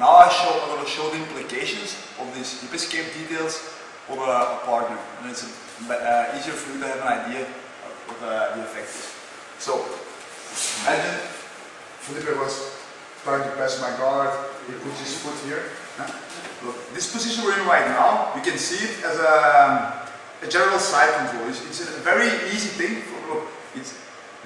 now I'm going to show the implications of these hip escape details of a partner, and it's easier for you to have an idea of what the effect is. So, imagine Felipe was trying to pass my guard, he puts his foot here. Look, this position we're in right now, you can see it as a general side control. It's a very easy thing. Look,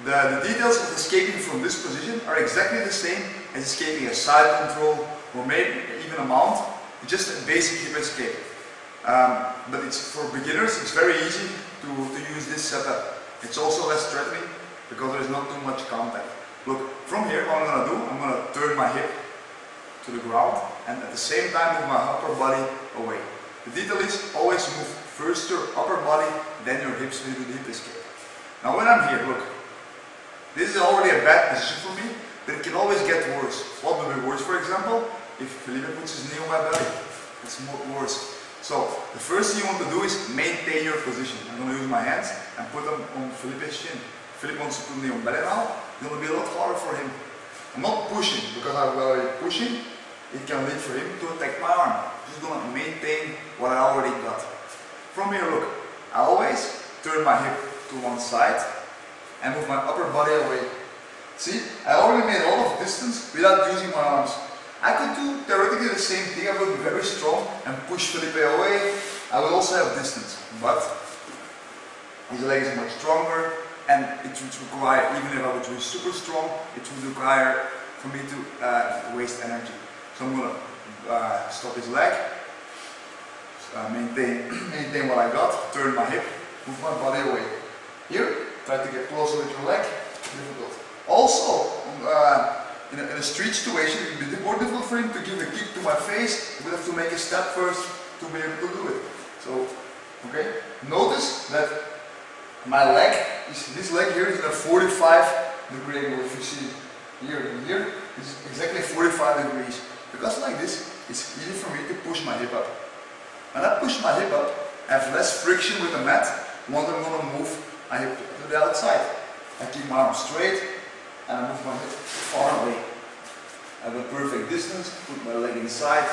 the details of escaping from this position are exactly the same as escaping a side control or maybe even a mount. It's just a basic hip escape. But it's for beginners, it's very easy to use this setup. It's also less threatening because there's not too much contact. Look, from here what I'm going to do, I'm going to turn my hip to the ground and at the same time move my upper body away. The detail is always move first your upper body, then your hips will do the hip escape. Now when I'm here, look, this is already a bad position for me, but it can always get worse. What will be worse, for example, if Felipe puts his knee on my belly? It's more worse. So the first thing you want to do is maintain your position. I'm going to use my hands and put them on Felipe's chin. Felipe wants to put the knee on belly now. It's going to be a lot harder for him. I'm not pushing, because I'm already pushing, it can lead for him to attack my arm. I'm just going to maintain what I already got. From here, look, I always turn my hip to one side and move my upper body away. See, I already made a lot of distance without using my arms. I could do theoretically the same thing. I will be very strong and push Felipe away. I will also have distance, but his leg is much stronger, and it would require, even if I would be super strong, it would require for me to waste energy. So I'm going to stop his leg, maintain what I got, turn my hip, move my body away. Here, try to get closer with your leg, difficult. Also, in a street situation, it would be more difficult for him to give a kick to my face. He would have to make a step first to be able to do it. So, okay, notice that my leg, this leg here is in a 45-degree angle. If you see here and here, it's exactly 45 degrees. Because like this, it's easy for me to push my hip up. When I push my hip up, I have less friction with the mat once I'm going to move my hip to the outside. I keep my arm straight and I move my hip far away. I have a perfect distance, put my leg inside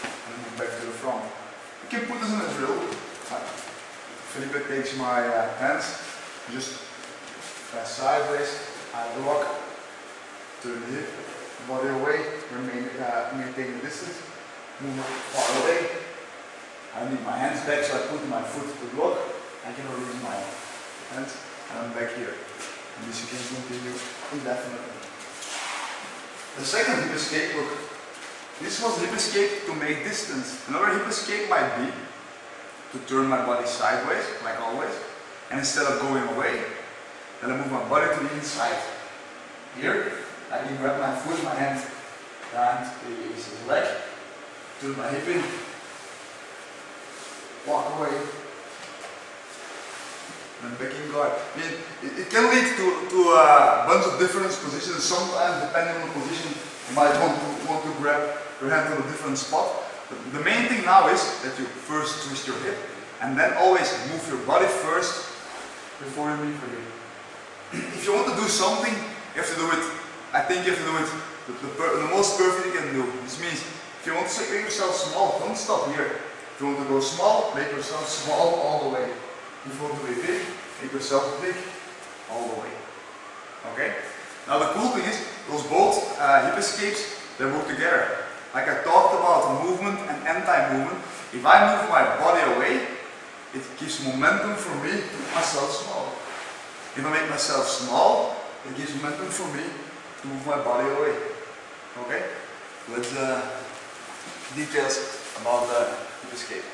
and move back to the front. You can put this in a drill. Felipe takes my hands, just press sideways, I block, turn the hip, body away, maintain the distance, move far away. I need my hands back, so I put my foot to block. I can release my hands and I'm back here. And this you can continue indefinitely. The second hip escape, look, this was hip escape to make distance. Another hip escape might be to turn my body sideways, like always, and instead of going away, then I move my body to the inside. Here, I can grab my foot, my hand behind his leg, turn my hip in, walk away, and back in guard. I mean, it can lead to a bunch of different positions. Sometimes, depending on the position, you might want to grab your hand on a different spot. But the main thing now is that you first twist your hip, and then always move your body first before you leave for you. If you want to do something, you have to do it. I think you have to do it the most perfect you can do. This means if you want to make yourself small, don't stop here. If you want to go small, make yourself small all the way. If you want to be big, make yourself big all the way. Okay? Now the cool thing is, those both hip escapes, they work together. Like I talked about movement and anti-movement, if I move my body away, it gives momentum for me to make myself small. If I make myself small, it gives momentum for me to move my body away. Okay? Let's details about the hip escape.